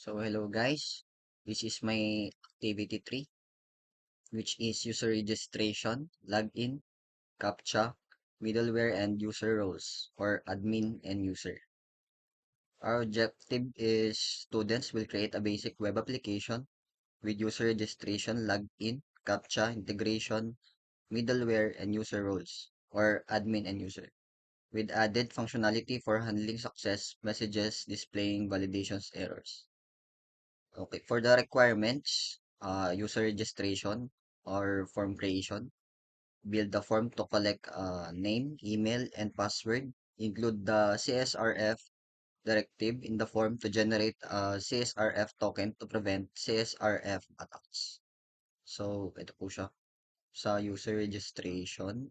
So hello guys, this is my activity 3, which is user registration, login, CAPTCHA, middleware and user roles, or admin and user. Our objective is students will create a basic web application with user registration, login, CAPTCHA, integration, middleware and user roles, or admin and user, with added functionality for handling success messages, displaying validations errors. Okay, for the requirements, user registration or form creation, build the form to collect name, email, and password. Include the CSRF directive in the form to generate a CSRF token to prevent CSRF attacks. So, ito po siya. Sa user registration,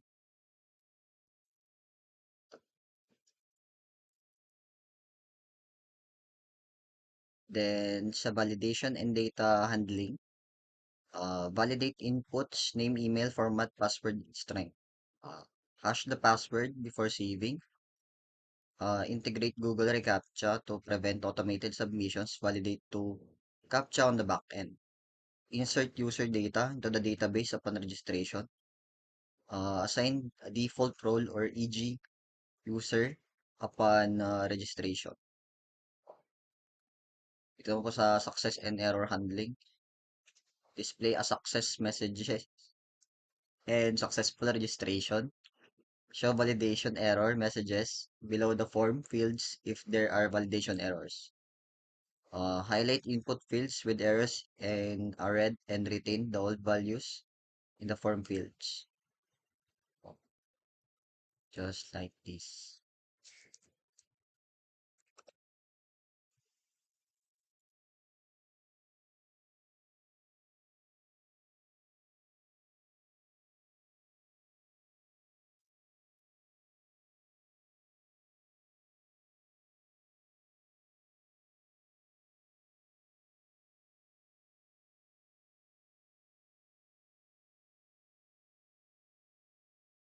then sa validation and data handling, validate inputs, name, email, format, password, string. Uh, Hash the password before saving. Integrate Google reCAPTCHA to prevent automated submissions. Validate to CAPTCHA on the back end. Insert user data into the database upon registration. Assign a default role or e.g. user upon registration. Ito po sa success and error handling. Display a success messages and successful registration. Show validation error messages below the form fields if there are validation errors. Highlight input fields with errors and are read and retain the old values in the form fields. Just like this.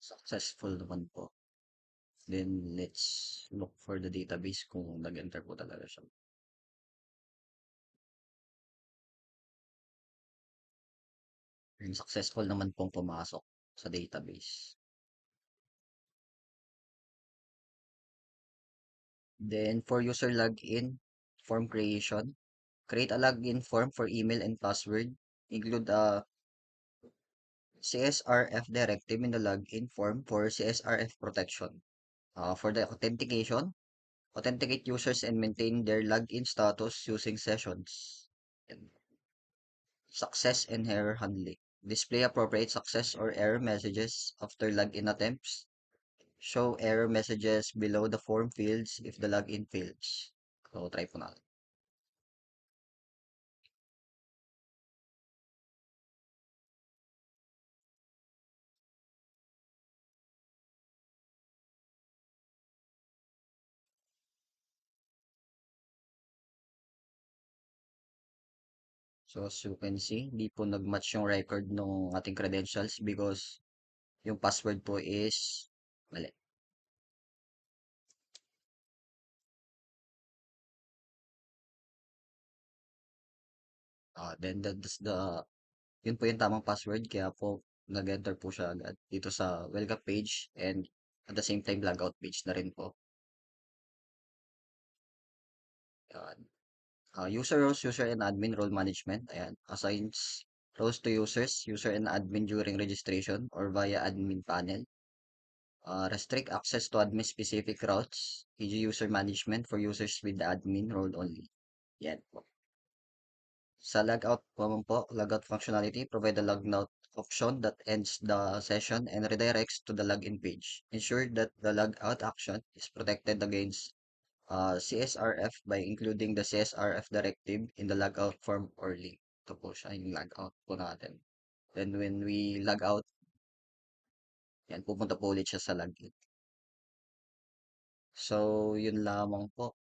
Successful naman po. Then, let's look for the database kung nag-enter po talaga siya. And successful naman pong pumasok sa database. Then, for user login, form creation, create a login form for email and password. Include a CSRF directive in the login form for CSRF protection. For the authentication, authenticate users and maintain their login status using sessions. And success and error handling. Display appropriate success or error messages after login attempts. Show error messages below the form fields if the login fails. So, try po natin. So, as you can see, hindi po nag-match yung record ng ating credentials because yung password po is mali. Then that's yun po yung tamang password kaya po nag-enter po siya agad dito sa welcome page and at the same time logout page na rin po. Yan. User roles, user and admin role management. Ayan. Assigns roles to users, user and admin during registration or via admin panel. Restrict access to admin specific routes, e.g. user management for users with the admin role only. Yan po. Sa logout naman po, logout functionality, provide a logout option that ends the session and redirects to the login page. Ensure that the logout action is protected against CSRF by including the CSRF directive in the logout form or link. Ito po siya yung logout po natin. Then when we log out, yan, pupunta po ulit siya sa login. So, yun lamang po.